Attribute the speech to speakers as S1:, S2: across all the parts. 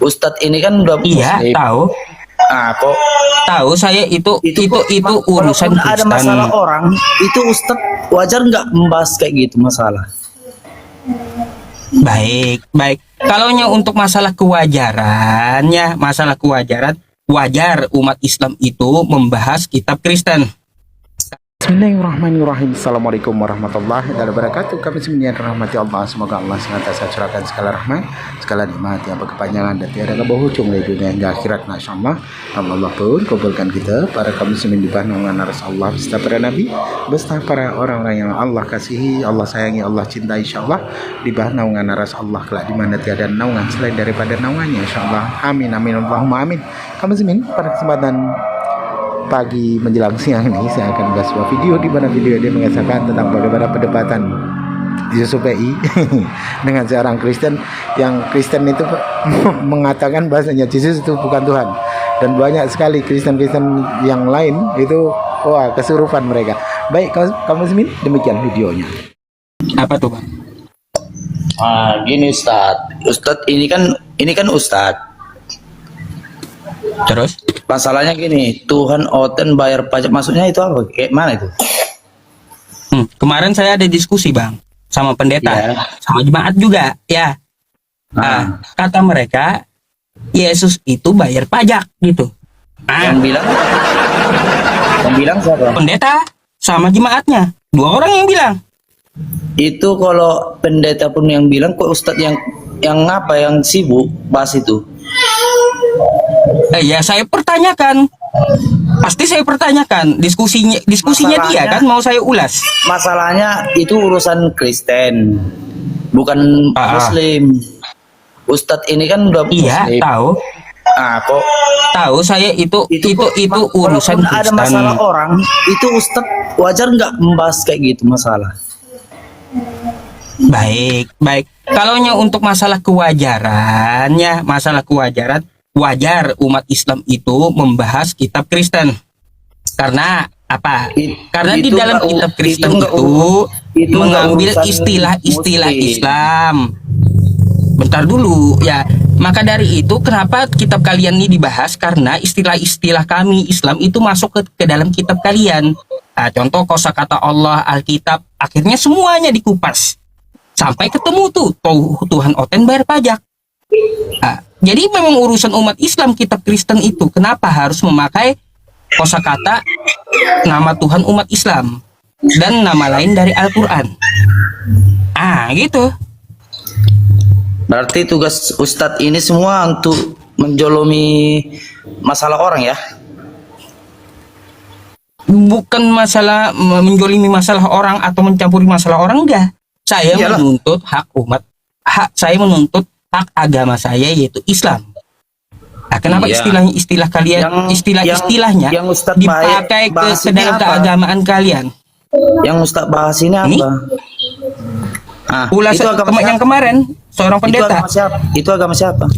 S1: Ustadz ini kan udah
S2: Iya,
S1: Muslim.
S2: tahu.
S1: Ah, kok
S2: Tahu saya itu urusan
S1: kalaupun ada
S2: Kristen.
S1: masalah orang, itu Ustadz wajar nggak membahas kayak gitu masalah?
S2: Baik, baik. Kalaunya untuk masalah kewajaran, ya, masalah kewajaran, wajar umat Islam itu membahas kitab Kristen.
S3: Bismillahirrahmanirrahim. Assalamualaikum warahmatullahi wabarakatuh. Kami semuanya rahmati Allah. Semoga Allah senantiasa curahkan segala rahmat, segala nikmat yang berkepanjangan dan tiada keberhujung dari dunia hingga akhirat. Masyaallah. Allah pun kabulkan kita para kaum muslimin di bawah naungan aras Allah beserta para nabi, beserta para orang-orang yang Allah kasihi, Allah sayangi, Allah cintai, insyaallah di bawah naungan aras Allah kelak di mana tiada naungan selain daripada naungannya, insyaallah. Amin amin Allahumma amin. Kaum muslimin, pada kesempatan pagi menjelang siang ini saya akan membuat sebuah video di mana video dia mengisahkan tentang bagaimana perdebatan Yesus PI dengan seorang Kristen yang Kristen itu mengatakan bahasanya Yesus itu bukan Tuhan, dan banyak sekali Kristen-Kristen yang lain itu wah kesurupan mereka. Baik kamu muslimin, demikian videonya.
S2: Apa tuh, Bang?
S1: Gini Ustadz ini kan Ustadz.
S2: Terus?
S1: Masalahnya gini, Tuhan Oten bayar pajak, maksudnya itu apa? Kayak mana itu?
S2: Kemarin saya ada diskusi, Bang, sama pendeta,
S1: Ya.
S2: sama jemaat juga, ya. Kata mereka, Yesus itu bayar pajak, gitu.
S1: Yang bilang siapa?
S2: Pendeta sama jemaatnya, dua orang yang bilang.
S1: Itu kalau pendeta pun yang bilang, kok Ustadz yang apa yang sibuk bahas itu?
S2: Ya saya pertanyakan, pasti saya pertanyakan diskusinya dia kan mau saya ulas.
S1: Masalahnya itu urusan Kristen, bukan Muslim. Ustadz ini kan udah
S2: Iya,
S1: Muslim.
S2: tahu.
S1: Kok
S2: Tahu saya itu urusan
S1: kalaupun ada
S2: Kristen.
S1: masalah orang, itu Ustadz wajar nggak membahas kayak gitu masalah?
S2: Baik, baik. Kalaunya untuk masalah kewajaran, ya, masalah kewajaran, wajar umat Islam itu membahas kitab Kristen. Karena apa? Karena di dalam kitab Kristen itu mengambil istilah-istilah Islam. Bentar dulu, ya. Maka dari itu kenapa kitab kalian ini dibahas? Karena istilah-istilah kami Islam itu masuk ke dalam kitab kalian. Contoh kosakata Allah, Alkitab, akhirnya semuanya dikupas. Sampai ketemu tuh Tuhan Oten bayar pajak. Jadi memang urusan umat Islam kitab Kristen itu kenapa harus memakai kosakata nama Tuhan umat Islam dan nama lain dari Al-Quran. Gitu.
S1: Berarti tugas Ustadz ini semua untuk menjolomi masalah orang ya?
S2: Bukan masalah menjolimi masalah orang atau mencampuri masalah orang, enggak. Saya menuntut saya menuntut hak agama saya, yaitu Islam. Kenapa istilah kalian, istilahnya
S1: yang Ustadz
S2: dipakai ke dalam keagamaan kalian?
S1: Yang Ustadz bahas ini apa?
S2: Itu yang kemarin seorang pendeta.
S1: Itu agama siapa?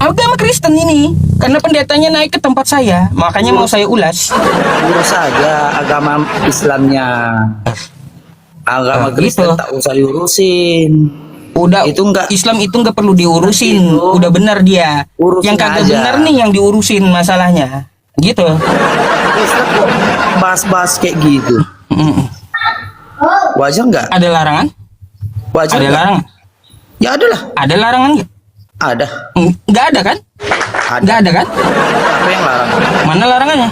S2: Agama Kristen ini, karena pendetanya naik ke tempat saya, makanya mau saya ulas.
S1: Urus saja agama Islamnya. Agama Kristen tak usah diurusin.
S2: Udah,
S1: itu enggak,
S2: Islam itu enggak perlu diurusin, udah benar dia. Yang kagak benar nih yang diurusin masalahnya, gitu.
S1: Bahas-bahas kayak gitu. Wajar nggak?
S2: Ada larangan?
S1: Wajar
S2: ada larangan?
S1: Ya ada lah.
S2: Ada larangan nggak?
S1: Ada.
S2: Nggak ada kan? Nggak ada kan?
S1: Aku yang larang.
S2: Mana larangannya?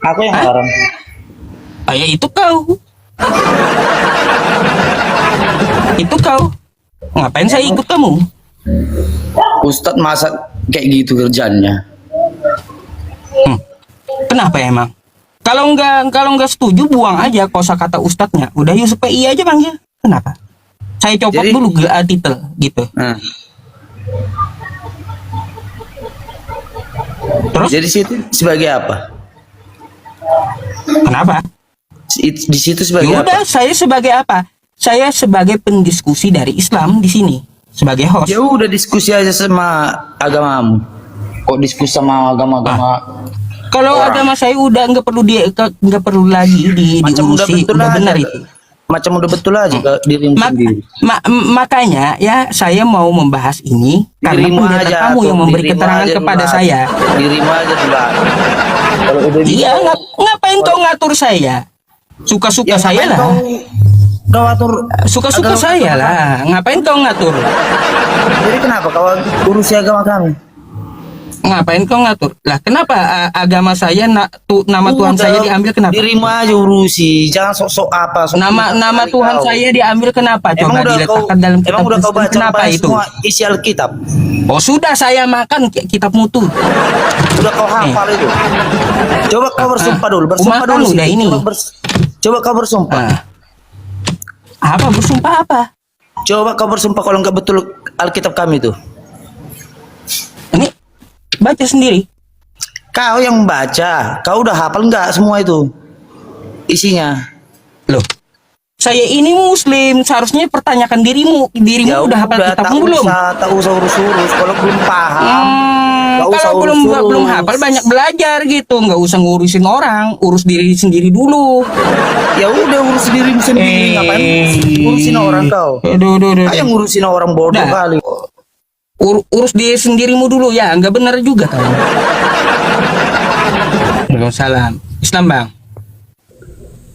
S1: Aku yang larang.
S2: Ya itu kau. Itu kau. Ngapain saya ikut kamu?
S1: Ustadz masa kayak gitu kerjanya?
S2: Kenapa emang? Kalau nggak setuju, buang aja kosakata ustadznya. Udah Yusuf PI aja panggil. Kenapa? Saya copot dulu titel gitu. Terus?
S1: Jadi situ sebagai apa?
S2: Kenapa?
S1: Di situ sebagai
S2: apa? Saya sebagai apa? Saya sebagai pendiskusi dari Islam di sini, sebagai host.
S1: Ya udah diskusi aja sama agamamu. Kok diskusi sama agama-agama?
S2: Kalau agama saya udah nggak perlu lagi diurusi, udah benar itu.
S1: macam udah betul aja ke dirimu
S2: Mak-
S1: sendiri.
S2: makanya ya saya mau membahas ini karena
S1: Dirimu
S2: pendeta
S1: aja,
S2: kamu yang
S1: Tom,
S2: memberi
S1: dirimu
S2: keterangan
S1: aja
S2: kepada
S1: duluan.
S2: saya.
S1: Dirimu aja duluan. Kalau udah
S2: Iya, ngapain kau ngatur saya? Suka-suka
S1: ya,
S2: saya
S1: ngapain
S2: lah.
S1: kau atur
S2: Suka-suka
S1: agama
S2: saya
S1: kami?
S2: lah. Ngapain kau ngatur?
S1: Jadi kenapa kau urusi agama kami?
S2: Ngapain kau ngatur? Lah kenapa agama saya nama Tuhan
S1: Udah,
S2: saya diambil kenapa?
S1: Dirimu aja urusi, jangan sok-sok apa. Sok
S2: Nama
S1: kali
S2: Tuhan
S1: kau.
S2: saya diambil kenapa?
S1: Emang
S2: Coba
S1: udah kau,
S2: diletakkan dalam kitab
S1: emang udah kau
S2: Kristen.
S1: baca
S2: Kenapa itu?
S1: semua isi Alkitab?
S2: Oh sudah saya makan kitab mutu.
S1: Udah kau hafal itu. Coba kau bersumpah dulu, bersumpah
S2: makan
S1: dulu
S2: udah
S1: sih.
S2: ini.
S1: Coba kau bersumpah.
S2: Ah. Apa bersumpah apa?
S1: Coba kau bersumpah kalau nggak betul Alkitab kami itu.
S2: Ini baca sendiri.
S1: Kau yang membaca, kau udah hafal nggak semua itu isinya?
S2: Loh. Saya ini muslim, seharusnya pertanyakan dirimu. Dirimu udah hafal kitabmu belum?
S1: Tak usah urus-urus. Kalau belum paham, nggak usah
S2: Kalau belum
S1: urus-urus.
S2: hafal banyak belajar gitu, nggak usah ngurusin orang, urus diri sendiri dulu.
S1: Ya udah urus dirimu sendiri, ngapain ngurusin orang kau?
S2: Aduh.
S1: Kayak ngurusin orang bodoh
S2: Dah.
S1: kali.
S2: Urus diri sendirimu dulu ya, nggak benar juga kan? Waalaikumsalam. Islam bang.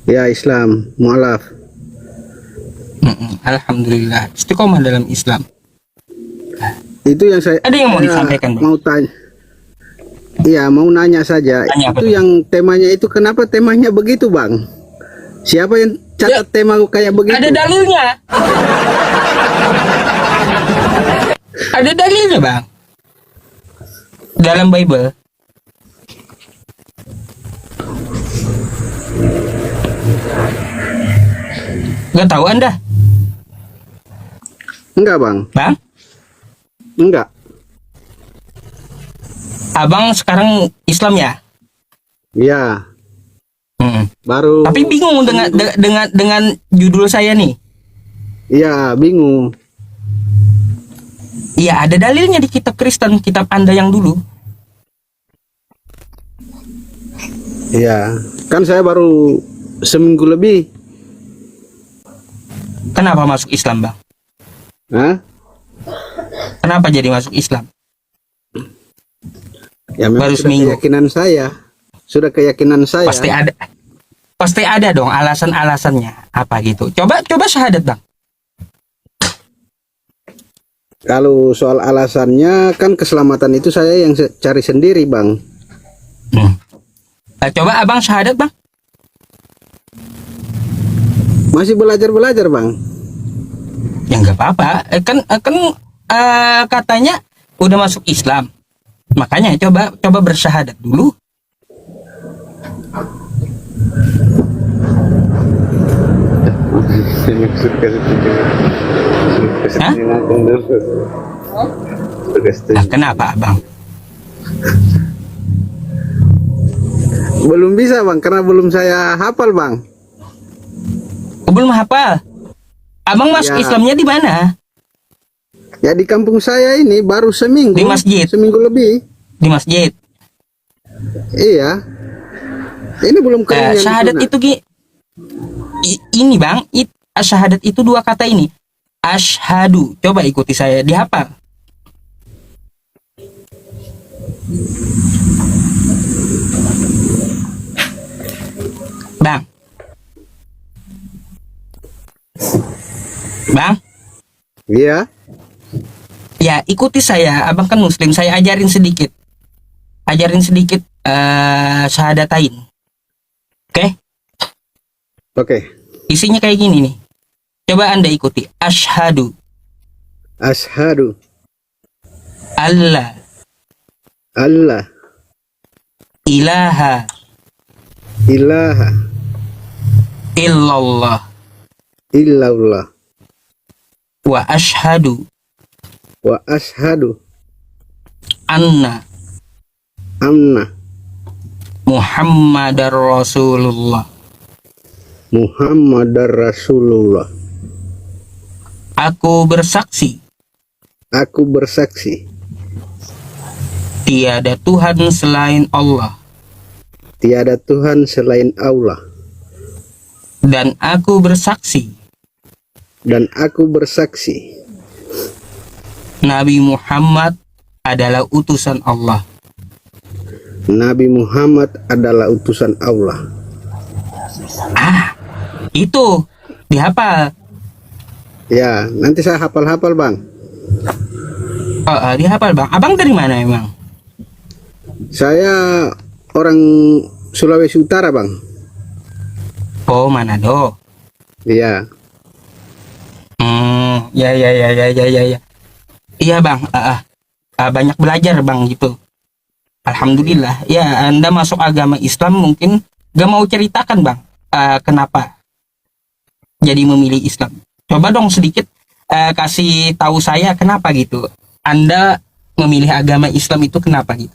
S3: Ya Islam, mualaf.
S2: Alhamdulillah. Istiqomah dalam Islam.
S3: Itu yang saya
S2: Ada yang mau
S3: saya
S2: disampaikan, Bang?
S3: Mau tanya. Iya, mau nanya saja.
S2: Tanya apa
S3: Itu
S2: tuh?
S3: yang temanya itu kenapa temanya begitu, Bang? Siapa yang catat tema kayak begitu?
S2: Ada dalilnya. Ada dalilnya bang. Dalam Bible. Gak tahu anda,
S3: Enggak, Bang.
S2: bang?
S3: Enggak.
S2: Abang sekarang Islam ya?
S3: Ya,
S2: Mm.
S3: baru.
S2: Tapi bingung dengan judul saya nih.
S3: Iya, bingung.
S2: Iya ada dalilnya di kitab Kristen, kitab anda yang dulu.
S3: Iya, kan saya baru seminggu lebih.
S2: Kenapa masuk Islam bang?
S3: Hah?
S2: Kenapa jadi masuk Islam?
S3: Ya memang
S2: Baru
S3: sudah
S2: seminggu.
S3: keyakinan saya. Sudah keyakinan saya.
S2: Pasti ada dong alasan-alasannya apa gitu. Coba syahadat bang.
S3: Kalau soal alasannya kan keselamatan itu saya yang cari sendiri, Bang.
S2: Nah, coba abang syahadat bang.
S3: Masih belajar-belajar, Bang.
S2: Ya nggak apa-apa. Katanya udah masuk Islam. Makanya coba bersyahadat dulu. Hah? Nah, kenapa abang?
S3: Belum bisa, Bang, karena belum saya hafal, Bang.
S2: Oh, belum hafal. Abang masuk
S3: Ya.
S2: Islamnya di mana?
S3: Ya di kampung saya ini baru seminggu.
S2: Di masjid?
S3: Seminggu lebih.
S2: Di masjid.
S3: Iya. Ini belum kering yang
S2: Syahadat
S3: disunat.
S2: itu ini bang, syahadat itu dua kata ini. Asyhadu. Coba ikuti saya, dihafal. Bang. Bang,
S3: Iya.
S2: ya ikuti saya. Abang kan muslim, saya ajarin sedikit. Syahadatain. Oke?
S3: Oke.
S2: Isinya kayak gini nih. Coba Anda ikuti. Asyhadu
S3: Asyhadu
S2: alla
S3: Allah
S2: ilaha
S3: ilaha
S2: illallah
S3: illallah
S2: wa asyhadu
S3: wa asyhadu
S2: anna
S3: anna
S2: Muhammadar Rasulullah.
S3: Muhammadar Rasulullah.
S2: Aku bersaksi
S3: Aku bersaksi
S2: tiada Tuhan selain Allah
S3: tiada Tuhan selain Allah
S2: dan aku bersaksi
S3: dan aku bersaksi
S2: Nabi Muhammad adalah utusan Allah.
S3: Nabi Muhammad adalah utusan Allah.
S2: Itu dihafal.
S3: Ya, nanti saya hafal-hafal, Bang.
S2: Dihafal, Bang. Abang dari mana emang?
S3: Saya orang Sulawesi Utara, Bang.
S2: Oh, Manado.
S3: Iya.
S2: Ya. Iya, Bang. Banyak belajar, Bang, gitu. Alhamdulillah. Ya, Anda masuk agama Islam mungkin gak mau ceritakan, Bang. Kenapa jadi memilih Islam? Coba dong sedikit kasih tahu saya kenapa gitu. Anda memilih agama Islam itu kenapa gitu?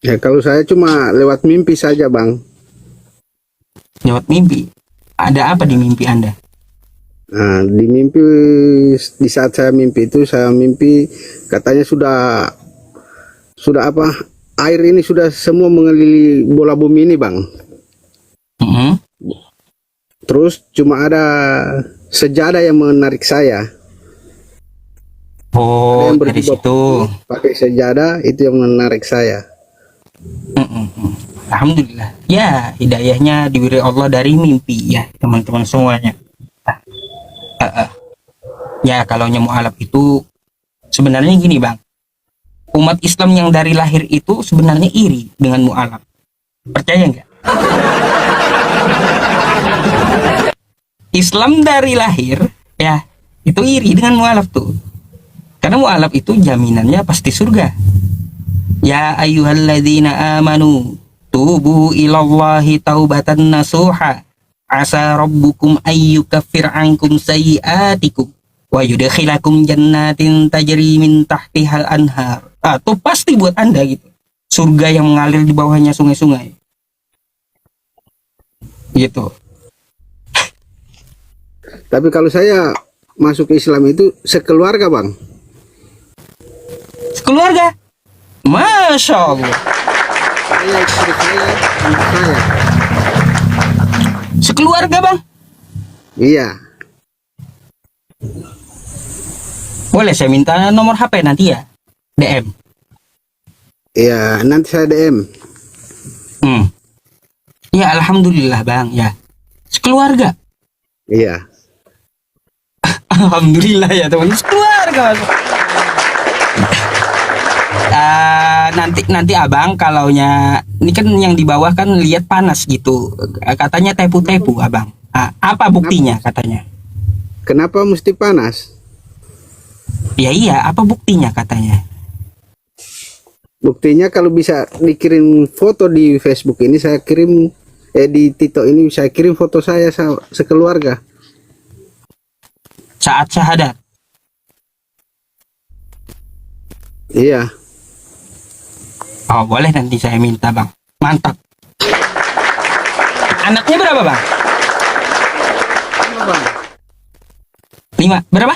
S3: Ya, kalau saya cuma lewat mimpi saja, Bang.
S2: Lewat mimpi. Ada apa di mimpi Anda?
S3: Nah, di mimpi, di saat saya mimpi itu, saya mimpi katanya sudah apa, air ini sudah semua mengelilingi bola bumi ini, Bang. Terus cuma ada sejadah yang menarik saya.
S2: Oh,
S3: Ada yang
S2: dari situ.
S3: pakai sejadah, itu yang menarik saya.
S2: Alhamdulillah. Ya, hidayahnya diberi Allah dari mimpi ya, teman-teman semuanya. Ya, kalau mu'alaf itu sebenarnya gini, Bang. Umat Islam yang dari lahir itu sebenarnya iri dengan mu'alaf. Percaya nggak? Islam dari lahir ya itu iri dengan mu'alaf tuh. Karena mu'alaf itu jaminannya pasti surga. Ya ayyuhalladzina amanu tubu ilallahi taubatan nasuha asa rabbukum ayyukaffir ankum sayyiatikum wa yudkhilakum jannatin tajri min tahtihal anhar. Itu pasti buat Anda gitu. Surga yang mengalir di bawahnya sungai-sungai. Gitu.
S3: Tapi kalau saya masuk Islam itu sekeluarga, Bang.
S2: Keluarga. Masya Allah.
S3: Saya, istri saya, anak saya.
S2: Sekeluarga, Bang.
S3: Iya.
S2: Boleh saya minta nomor HP nanti ya? DM.
S3: Iya, nanti saya DM.
S2: Ya alhamdulillah, Bang ya. Sekeluarga.
S3: Iya.
S2: Alhamdulillah ya teman. Sekeluarga. Nanti abang kalaunya ini kan yang di bawah kan lihat panas gitu. Katanya tepu-tepu abang. Apa buktinya katanya?
S3: Kenapa mesti panas?
S2: Ya iya, apa buktinya katanya?
S3: Buktinya kalau bisa dikirim foto di Facebook ini, saya kirim di TikTok ini saya kirim foto saya sekeluarga.
S2: Saat syahadat.
S3: Iya.
S2: Oh boleh nanti saya minta, Bang. Mantap. Anaknya berapa, Bang? 5. Berapa?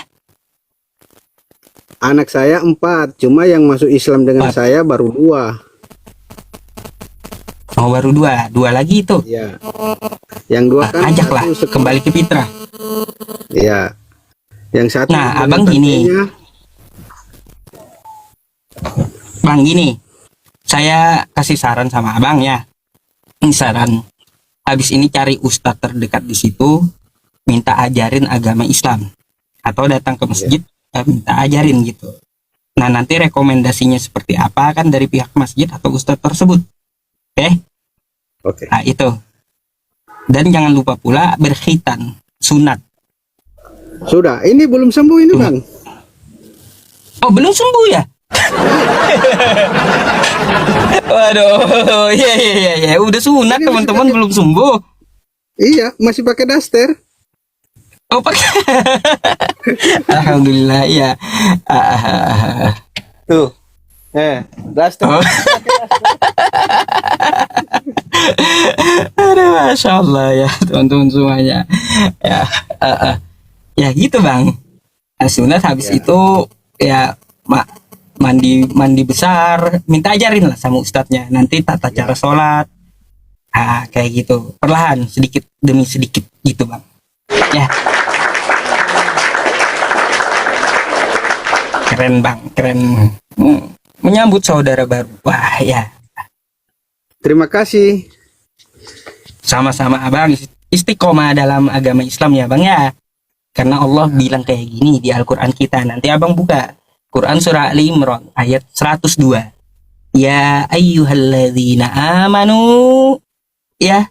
S3: Anak saya 4, cuma yang masuk Islam dengan saya baru 2.
S2: Oh baru 2 lagi itu.
S3: Iya. Yang 2 kan
S2: ajaklah kembali ke fitrah.
S3: Iya. Yang satu.
S2: Nah abang gini, Bang gini, saya kasih saran sama abang ya. Ini saran. Habis ini cari ustadz terdekat di situ, minta ajarin agama Islam, atau datang ke masjid, minta ajarin gitu. Nah nanti rekomendasinya seperti apa kan dari pihak masjid atau ustadz tersebut. Oke. Nah itu. Dan jangan lupa pula berkhitan, sunat.
S3: Sudah, ini belum sembuh ini, Bang.
S2: Oh belum sembuh ya? Waduh, iya, udah sunat teman-teman belum sembuh.
S3: Iya, masih pakai daster.
S2: Oh pakai. Alhamdulillah ya.
S3: Tuh, daster.
S2: Oh. Aduh, Masya Allah ya teman-teman semuanya. Ya gitu Bang. Sunat habis itu ya mandi besar, minta ajarin lah sama ustadznya. Nanti tata cara sholat, Kayak gitu. Perlahan, sedikit demi sedikit gitu, Bang. Ya. Keren, Bang. Keren. Menyambut saudara baru. Wah, ya.
S3: Terima kasih.
S2: Sama-sama, Abang. Istiqomah dalam agama Islam ya, Bang ya. Karena Allah bilang kayak gini di Al-Quran kita. Nanti Abang buka. Quran surah Ali Imran ayat 102. Ya ayyuhalladzina amanu. Ya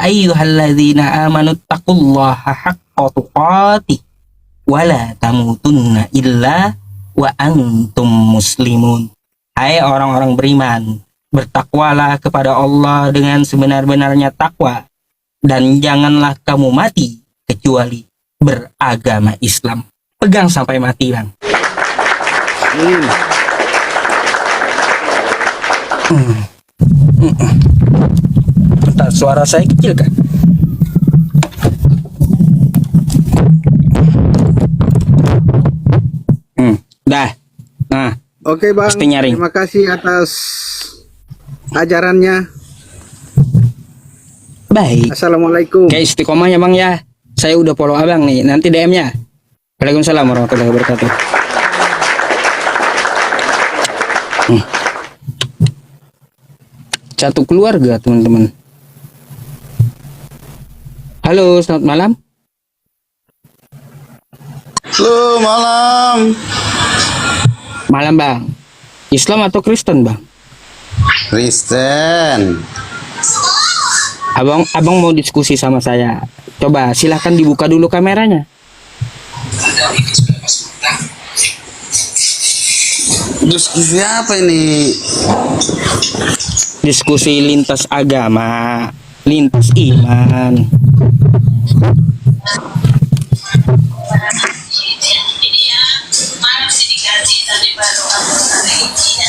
S2: ayyuhalladzina amanu taqullaha haqqa tuqatih wala tamutunna illa wa antum muslimun. Hai orang-orang beriman, bertakwalah kepada Allah dengan sebenar-benarnya takwa, dan janganlah kamu mati kecuali beragama Islam. Pegang sampai mati, Bang. Bentar, suara saya kecil kan? Dah. Nah,
S3: Oke Bang,
S2: Pasti nyaring.
S3: terima kasih atas ajarannya.
S2: baik.
S3: Assalamualaikum.
S2: Kayak istiqomah ya, Bang ya. Saya udah follow Abang nih. Nanti DM-nya. Waalaikumsalam warahmatullahi wabarakatuh. Satu keluarga, teman-teman. Halo, selamat malam.
S4: Halo, malam.
S2: Malam, Bang. Islam atau Kristen, Bang?
S4: Kristen.
S2: Abang mau diskusi sama saya. Coba silahkan dibuka dulu kameranya.
S4: Diskusi apa ini?
S2: Diskusi lintas agama, lintas iman.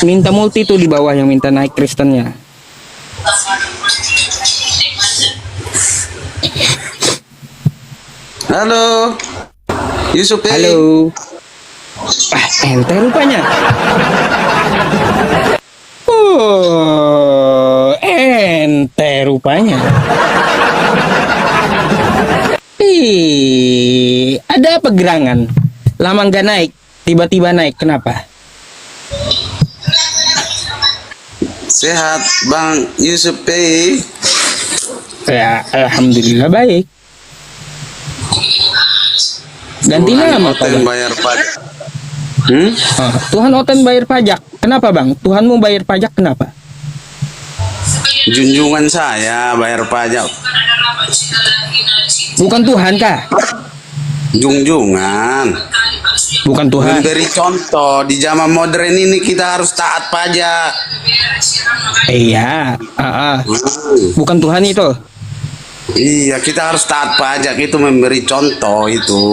S2: Minta multi tuh di bawah yang minta naik Kristennya.
S4: Halo. Yusuf.
S2: Halo. Ente rupanya. Oh, ente rupanya. Ada apa gerangan? Lama nggak naik, tiba-tiba naik. Kenapa?
S4: Sehat, Bang Yusuf.
S2: Ya, alhamdulillah baik. Ganti nama apa, Bang?
S4: Bayar pajak.
S2: Tuhan Oten bayar pajak. Kenapa, Bang? Tuhanmu bayar pajak kenapa?
S4: Junjungan saya bayar pajak.
S2: Bukan Tuhan kah?
S4: Junjungan.
S2: Bukan Tuhan.
S4: Memberi contoh di zaman modern ini kita harus taat pajak.
S2: Iya, bukan Tuhan itu.
S4: Iya, kita harus taat pajak, itu memberi contoh itu.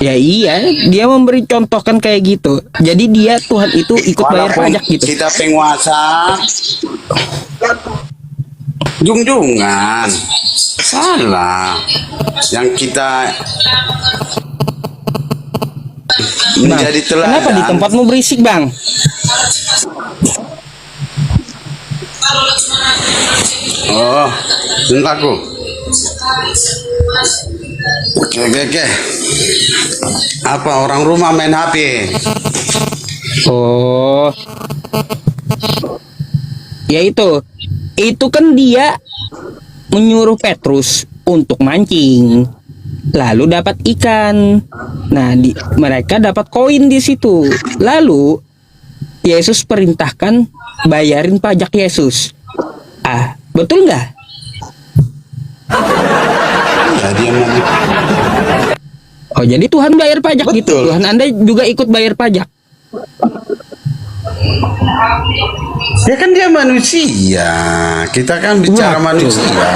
S2: Ya iya, dia memberi contoh kan kayak gitu. Jadi dia Tuhan itu ikut bayar
S4: Walaupun
S2: pajak gitu.
S4: kita penguasa, junjungan. Salah. Yang kita menjadi teladan.
S2: Kenapa di tempatmu berisik, Bang?
S4: Oh, bentar aku. Oke. Apa orang rumah main HP?
S2: Oh. Ya itu kan dia menyuruh Petrus untuk mancing. Lalu dapat ikan. Nah, mereka dapat koin di situ. Lalu Yesus perintahkan bayarin pajak Yesus. Betul nggak?
S4: Ya, dia mau.
S2: Oh, jadi Tuhan bayar pajak
S4: Betul.
S2: gitu. Tuhan Anda juga ikut bayar pajak.
S4: Ya kan dia manusia. Kita kan bicara
S2: Waduh.
S4: manusia.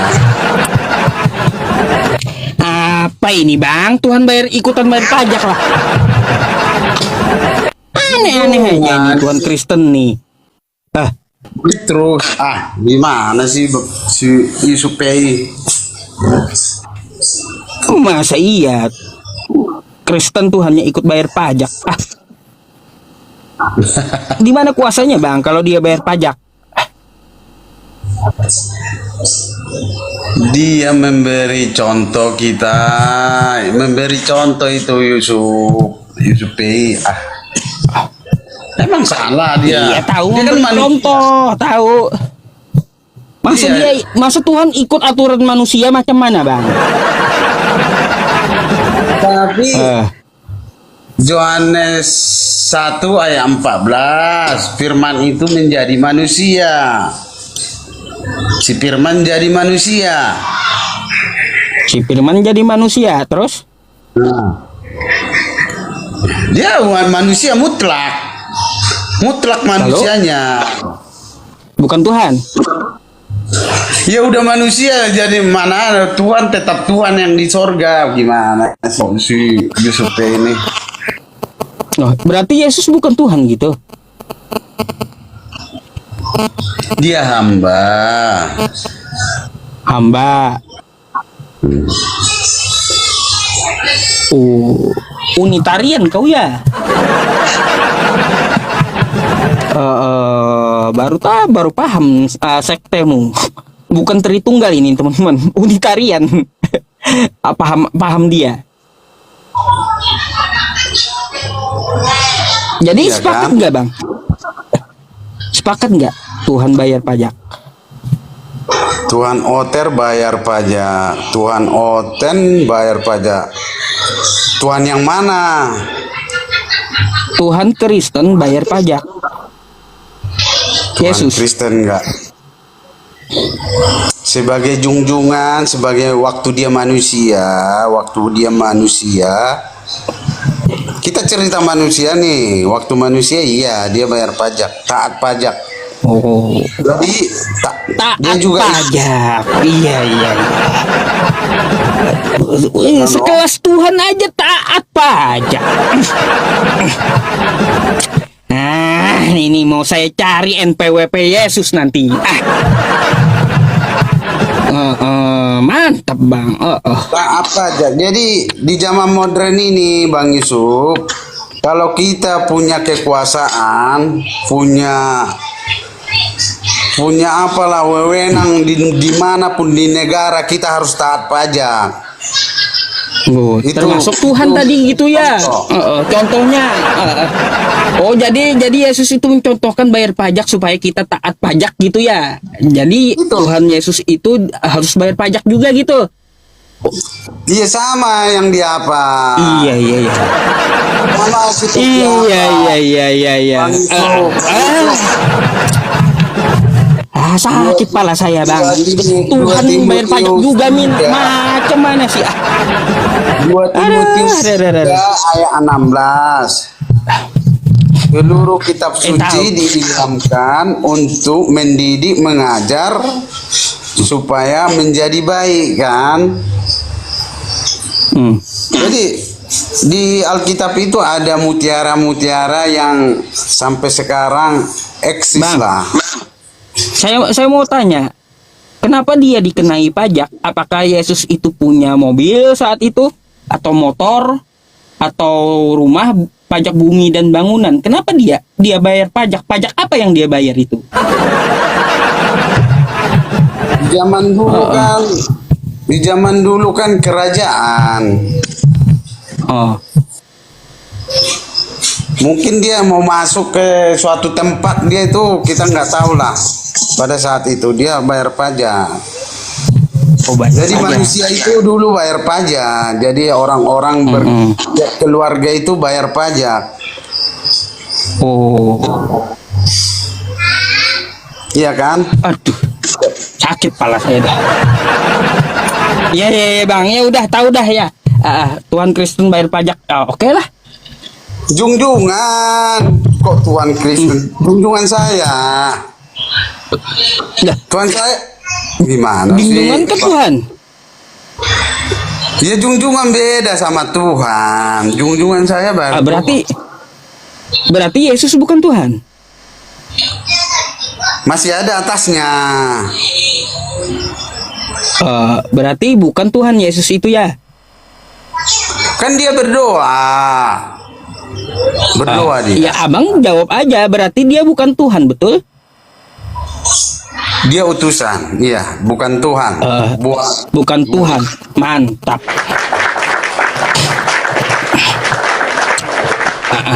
S2: Apa ini, Bang? Tuhan ikutan bayar pajak lah. Aneh-aneh aja ini Tuhan Kristen nih.
S4: Terus, gimana sih si Yusuf Pei?
S2: Masa iya Kristen Tuhannya ikut bayar pajak? Di mana kuasanya, Bang, kalau dia bayar pajak?
S4: Dia memberi contoh kita, memberi contoh itu Yusuf P. Emang salah dia.
S2: Iya tahu
S4: Dia kan
S2: memberi
S4: manusia.
S2: contoh, tahu. Masa
S4: Iya.
S2: masa Tuhan ikut aturan manusia macam mana, Bang?
S4: Tapi Yohanes 1 ayat 14, firman itu menjadi manusia. Si firman jadi manusia.
S2: Si Firman jadi manusia, terus?
S4: Dia bukan manusia mutlak. Mutlak manusianya.
S2: Bukan Tuhan.
S4: Ya udah manusia, jadi mana ada Tuhan, tetap Tuhan yang di sorga. Gimana si Yusuf ini?
S2: Oh, berarti Yesus bukan Tuhan gitu.
S4: Dia hamba.
S2: Hamba. Oh, unitarian kau ya? Baru paham sektemu. Bukan Tritunggal ini teman-teman, unitarian. paham dia. Jadi
S4: Iya
S2: sepakat
S4: kan?
S2: nggak bang? Sepakat nggak Tuhan bayar pajak?
S4: Tuhan Oter bayar pajak. Tuhan Oten bayar pajak. Tuhan yang mana?
S2: Tuhan Kristen bayar pajak.
S4: Tuhan
S2: Yesus.
S4: Kristen enggak. Sebagai junjungan, sebagai waktu dia manusia, kita cerita manusia nih, waktu manusia iya dia bayar pajak, taat pajak.
S2: Oh,
S4: Jadi
S2: taat
S4: dia juga
S2: pajak. Iya. Sekelas Tuhan aja taat pajak. Nah, ini mau saya cari NPWP Yesus nanti. Mantap bang.
S4: taat pajak. Jadi di zaman modern ini Bang Yusuf, kalau kita punya kekuasaan, punya apalah wewenang di manapun di negara, kita harus taat pajak.
S2: Oh,
S4: Itu-
S2: termasuk Tuhan
S4: itu
S2: tadi gitu ya.
S4: contoh.
S2: Contohnya. Oh, jadi Yesus itu mencontohkan bayar pajak supaya kita taat pajak gitu ya. Jadi Tuhan Yesus itu harus bayar pajak juga gitu.
S4: Iya sama yang dia apa?
S2: Iya.
S4: Mana kita dia apa?
S2: Iya.
S4: Bang Yusuf,
S2: Sakit pala saya bang.
S4: dua
S2: Tuhan yang bayar
S4: Timotius
S2: pajak juga min.
S4: tiga.
S2: Macam mana sih?
S4: 2 Timotius
S2: Aduh.
S4: 3 ayat 16. Seluruh kitab suci
S2: tahu.
S4: didiamkan untuk mendidik, mengajar supaya menjadi baik kan. Jadi di Alkitab itu ada mutiara-mutiara yang sampai sekarang eksis
S2: Bang.
S4: lah.
S2: Saya mau tanya, kenapa dia dikenai pajak? Apakah Yesus itu punya mobil saat itu, atau motor, atau rumah, pajak bumi dan bangunan? Kenapa dia bayar pajak? Pajak apa yang dia bayar itu?
S4: Di zaman dulu kan kerajaan.
S2: Oh,
S4: Mungkin dia mau masuk ke suatu tempat, dia itu kita nggak tahu lah. Pada saat itu dia bayar pajak.
S2: bayar
S4: Jadi
S2: pajak.
S4: manusia itu dulu bayar pajak. Jadi orang-orang keluarga itu bayar pajak.
S2: Oh,
S4: Iya kan?
S2: aduh, sakit pala saya dah. Iya bang, ya udah tahu dah ya. Tuhan Kristen bayar pajak. Oke lah.
S4: Junjungan. Kok Tuhan Kristen? Junjungan saya.
S2: Dah,
S4: Tuhan saya gimana
S2: junjungan
S4: sih?
S2: ke Tuhan.
S4: Ya junjungan beda sama Tuhan. Junjungan saya baru.
S2: Berarti Yesus bukan Tuhan.
S4: Masih ada atasnya.
S2: Berarti bukan Tuhan Yesus itu ya.
S4: Kan dia berdoa. Berdoa dia.
S2: Ya abang jawab aja. Berarti dia bukan Tuhan, betul?
S4: Dia utusan, iya, bukan Tuhan.
S2: Bukan Tuhan. Mantap.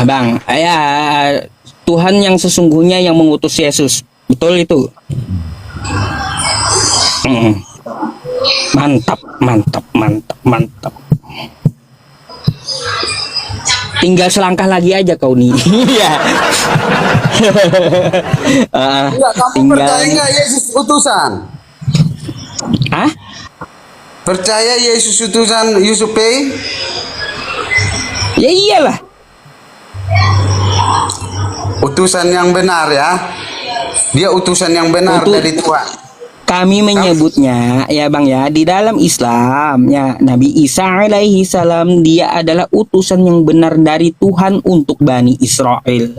S2: Bang, ya Tuhan yang sesungguhnya yang mengutus Yesus. Betul itu. Mantap, mantap, mantap, mantap. Tinggal selangkah lagi aja kau nih. Iya.
S4: Enggak, kamu percaya nggak Yesus utusan?
S2: Hah?
S4: Percaya Yesus utusan Yusuf Pei?
S2: Ya iyalah.
S4: Utusan yang benar ya. Dia utusan yang benar dari Tuhan.
S2: Kami menyebutnya ya Bang ya, di dalam Islam ya, Nabi Isa alaihi salam dia adalah utusan yang benar dari Tuhan untuk Bani Israel.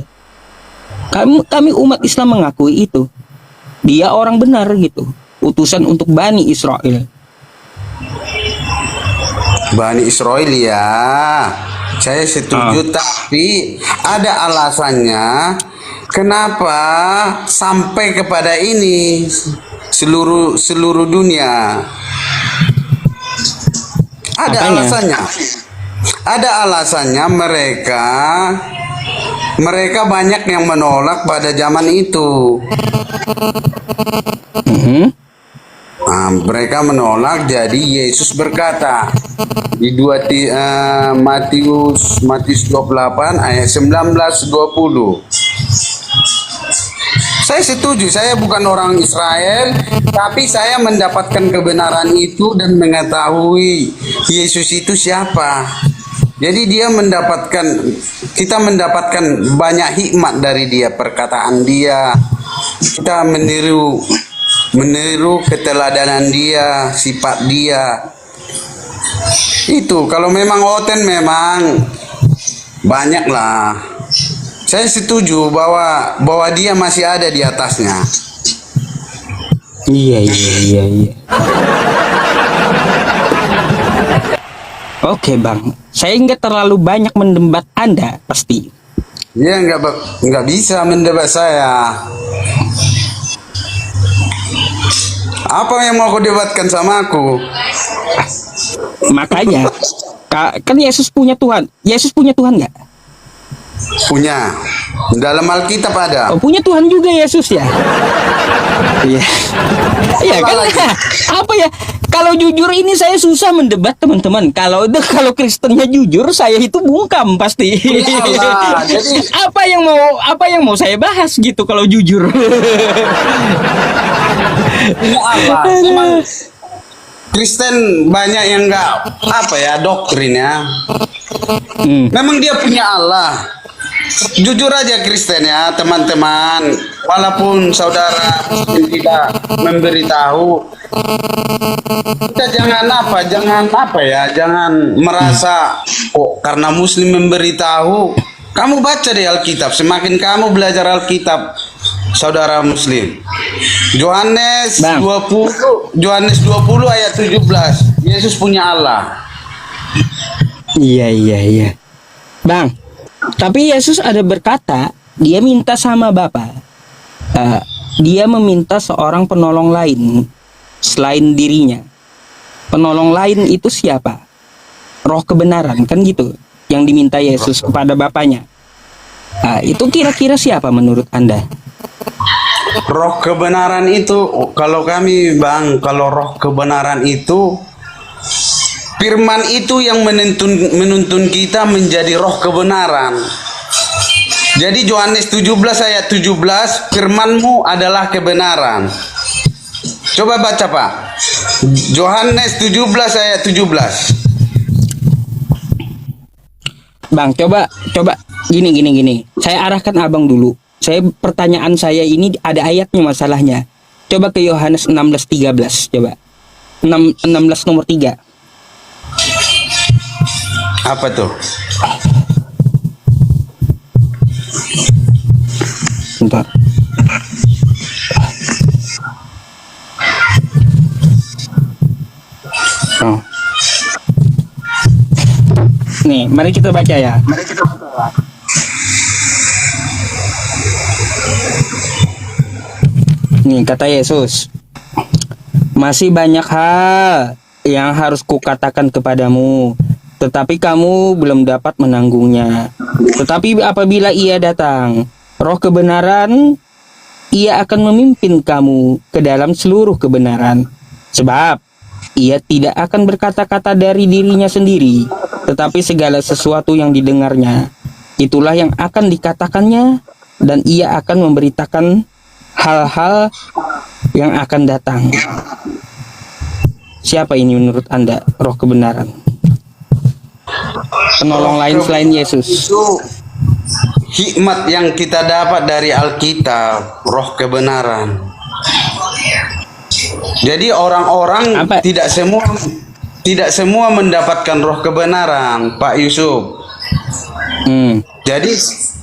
S2: Kami umat Islam mengakui itu. Dia orang benar gitu, utusan untuk Bani Israel.
S4: Bani Israel ya, saya setuju, tapi ada alasannya kenapa sampai kepada ini seluruh dunia. Ada
S2: Apanya?
S4: alasannya. Ada alasannya, mereka banyak yang menolak pada zaman itu. Nah, mereka menolak, jadi Yesus berkata di Matius 28 ayat 19-20. Saya setuju, saya bukan orang Israel, tapi saya mendapatkan kebenaran itu dan mengetahui Yesus itu siapa. Jadi kita mendapatkan banyak hikmat dari dia, perkataan dia. Kita meniru keteladanan dia, sifat dia. Itu kalau memang oten memang banyak lah. Saya setuju bahwa dia masih ada di atasnya.
S2: Iya. Oke Bang, saya nggak terlalu banyak mendebat Anda pasti.
S4: Dia nggak bisa mendebat saya. Apa yang mau kau debatkan sama aku?
S2: Makanya, kan Yesus punya Tuhan. Yesus punya Tuhan nggak?
S4: Punya. Dalam Alkitab ada.
S2: Oh, punya Tuhan juga Yesus ya? Iya. Iya kan? Apa ya? Kalau jujur ini saya susah mendebat teman-teman. Kalau Kristennya jujur, saya itu bungkam pasti.
S4: Iyalah, jadi
S2: apa yang mau saya bahas gitu kalau jujur.
S4: ini apa? Memang Kristen banyak yang doktrin ya. Memang dia punya Allah. Jujur aja Kristen ya teman-teman, walaupun saudara Muslim tidak memberitahu, kita jangan merasa kok karena Muslim memberitahu. Kamu baca di Alkitab, semakin kamu belajar Alkitab, saudara Muslim. Yohanes 20 ayat 17, Yesus punya Allah.
S2: Iya. Bang, tapi Yesus ada berkata, dia minta sama Bapa. Dia meminta seorang penolong lain selain dirinya. Penolong lain itu siapa? Roh kebenaran, kan gitu yang diminta Yesus kepada Bapaknya. Itu kira-kira siapa menurut Anda?
S4: Roh kebenaran itu, kalau roh kebenaran itu firman itu yang menuntun kita menjadi roh kebenaran. Jadi Yohanes 17 ayat 17, firman-Mu adalah kebenaran. Coba baca Pak. Yohanes 17 ayat 17.
S2: Bang, coba gini. Saya arahkan Abang dulu. Pertanyaan saya ini ada ayatnya masalahnya. Coba ke Yohanes 16:13, coba. 16 nomor 3.
S4: Apa tuh?
S2: Bentar. Oh. Nih, mari kita baca ya. Nih kata Yesus, masih banyak hal yang harus kukatakan kepadamu, tetapi kamu belum dapat menanggungnya. Tetapi apabila Ia datang, Roh kebenaran, Ia akan memimpin kamu ke dalam seluruh kebenaran. Sebab Ia tidak akan berkata-kata dari dirinya sendiri, tetapi segala sesuatu yang didengarnya, itulah yang akan dikatakannya, dan Ia akan memberitakan hal-hal yang akan datang. Siapa ini menurut Anda roh kebenaran? Penolong lain selain Yesus.
S4: Itu hikmat yang kita dapat dari Alkitab, roh kebenaran. Jadi orang-orang
S2: Apa?
S4: tidak semua mendapatkan roh kebenaran, Pak Yusuf. Jadi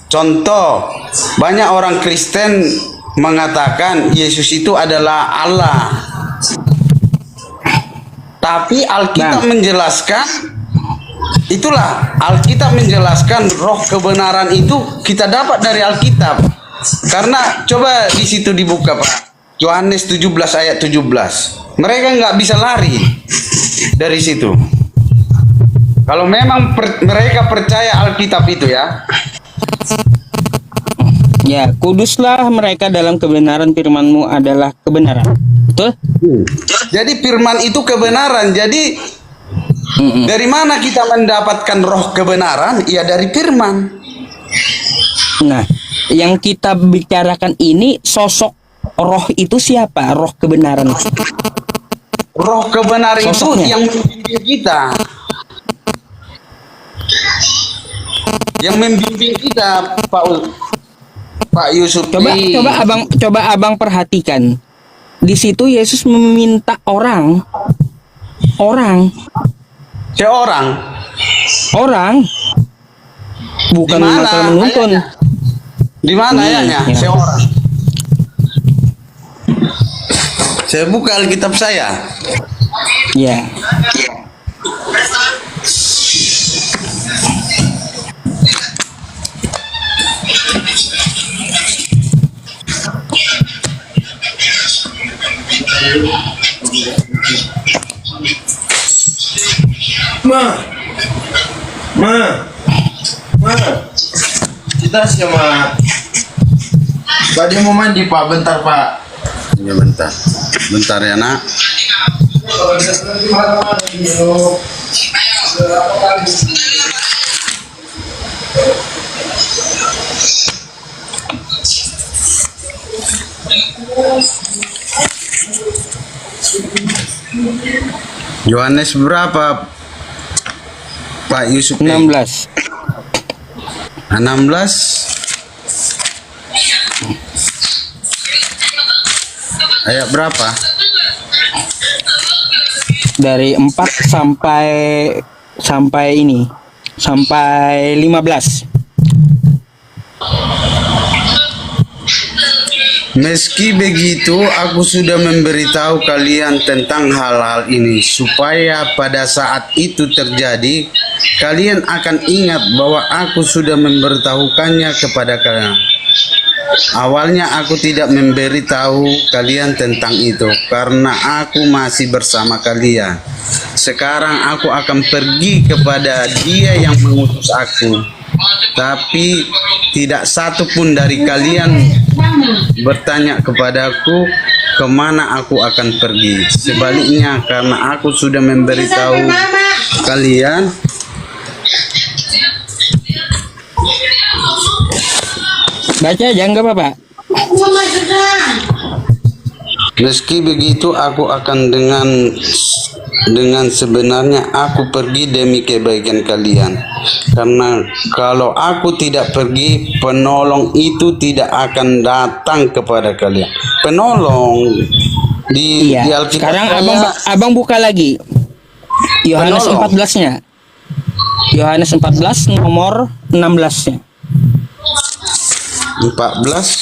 S4: contoh, banyak orang Kristen mengatakan Yesus itu adalah Allah. Tapi Alkitab menjelaskan, itulah Alkitab menjelaskan roh kebenaran itu kita dapat dari Alkitab. Karena coba di situ dibuka, Pak. Yohanes 17 ayat 17. Mereka nggak bisa lari dari situ. Kalau memang mereka percaya Alkitab itu ya.
S2: Ya, kuduslah mereka dalam kebenaran, firman-Mu adalah kebenaran. Betul?
S4: Jadi firman itu kebenaran. Jadi dari mana kita mendapatkan roh kebenaran? Ya dari firman.
S2: Nah, yang kita bicarakan ini sosok roh itu siapa? Roh kebenaran.
S4: Roh kebenaran itu
S2: Sosoknya.
S4: yang membimbing kita. Yang membimbing kita, Pak Yusuf.
S2: Coba abang perhatikan. Di situ Yesus meminta orang bukan
S4: Di mana
S2: masalah menuntun.
S4: ayatnya? Di mana ayatnya?
S2: Ya.
S4: Seorang. Saya buka Alkitab saya.
S2: Ya.
S5: Kita sama Pak dia mau mandi Pak, bentar Pak.
S4: Ya bentar. Bentar ya, Nak. Yohanes berapa, Pak Yusuf?
S2: 16.
S4: 16 ayat berapa?
S2: Dari 4 sampai ini. Sampai 15.
S4: Meski begitu, aku sudah memberitahu kalian tentang hal-hal ini, supaya pada saat itu terjadi, kalian akan ingat bahwa aku sudah memberitahukannya kepada kalian. Awalnya aku tidak memberitahu kalian tentang itu, karena aku masih bersama kalian. Sekarang aku akan pergi kepada Dia yang mengutus aku. Tapi tidak satu pun dari kalian bertanya kepadaku kemana aku akan pergi. Sebaliknya, karena aku sudah memberitahu kalian,
S2: Baca aja enggak Bapak?
S4: meski begitu aku akan dengan sebenarnya aku pergi demi kebaikan kalian. Karena kalau aku tidak pergi, penolong itu tidak akan datang kepada kalian. Penolong di Alkitab.
S2: Sekarang
S4: saya-
S2: abang buka lagi Yohanes
S4: Penolong.
S2: 14-nya. Yohanes 14 nomor 16-nya.
S4: 14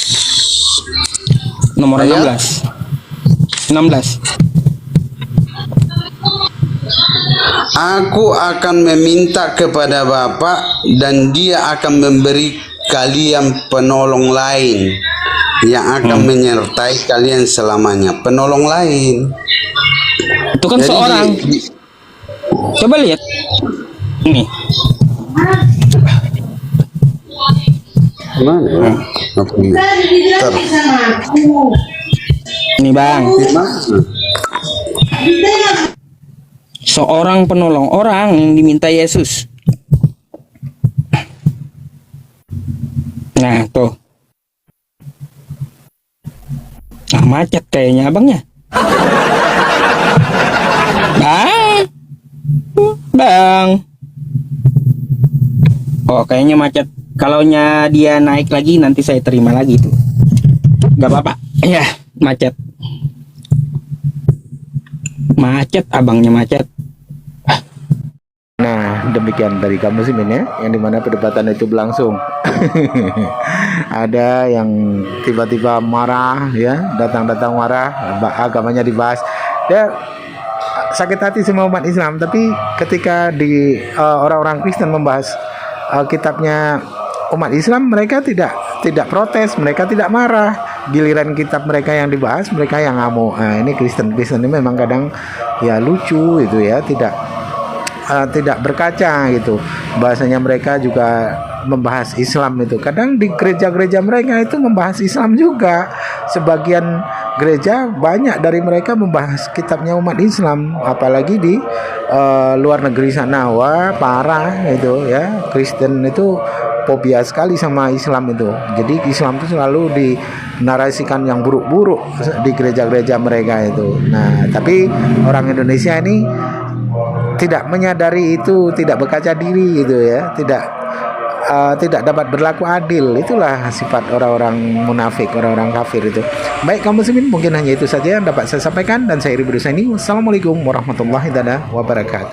S2: Nomor
S4: Ayat?
S2: 16.
S4: Aku akan meminta kepada Bapa dan Dia akan memberi kalian penolong lain yang akan menyertai kalian selamanya, penolong lain.
S2: Itu kan
S4: Jadi
S2: seorang. Coba lihat. Ini.
S4: Mana?
S2: Ini Bang.
S4: Mana?
S2: Seorang penolong orang yang diminta Yesus. Nah, tuh. Nah, macet kayaknya abangnya. Bang. Bang. Oh, kayaknya macet. Kalaunya dia naik lagi nanti saya terima lagi tuh. Gak apa-apa. Ya, macet. Macet, abangnya macet.
S3: Nah, demikian dari kamu Muslimin ya, yang dimana perdebatan itu berlangsung. Ada yang tiba-tiba marah ya, datang-datang marah, agamanya dibahas. Dia sakit hati semua umat Islam, tapi ketika di orang-orang Kristen membahas kitabnya umat Islam, mereka tidak protes, mereka tidak marah. Giliran kitab mereka yang dibahas, mereka yang ngamuk. Nah, ini Kristen ini memang kadang ya lucu itu ya, tidak berkaca gitu. Bahasanya mereka juga membahas Islam itu. Kadang di gereja-gereja mereka itu membahas Islam juga. Sebagian gereja banyak dari mereka membahas kitabnya umat Islam, apalagi di luar negeri sana. Wah, parah itu ya. Kristen itu fobia sekali sama Islam itu. Jadi Islam itu selalu dinarasikan yang buruk-buruk di gereja-gereja mereka itu. Nah, tapi orang Indonesia ini tidak menyadari itu, tidak berkaca diri gitu ya, tidak dapat berlaku adil. Itulah sifat orang-orang munafik, orang-orang kafir itu. Baik kaum muslimin, mungkin hanya itu saja yang dapat saya sampaikan, dan saya Iri Berdusani. Wassalamualaikum warahmatullahi wabarakatuh.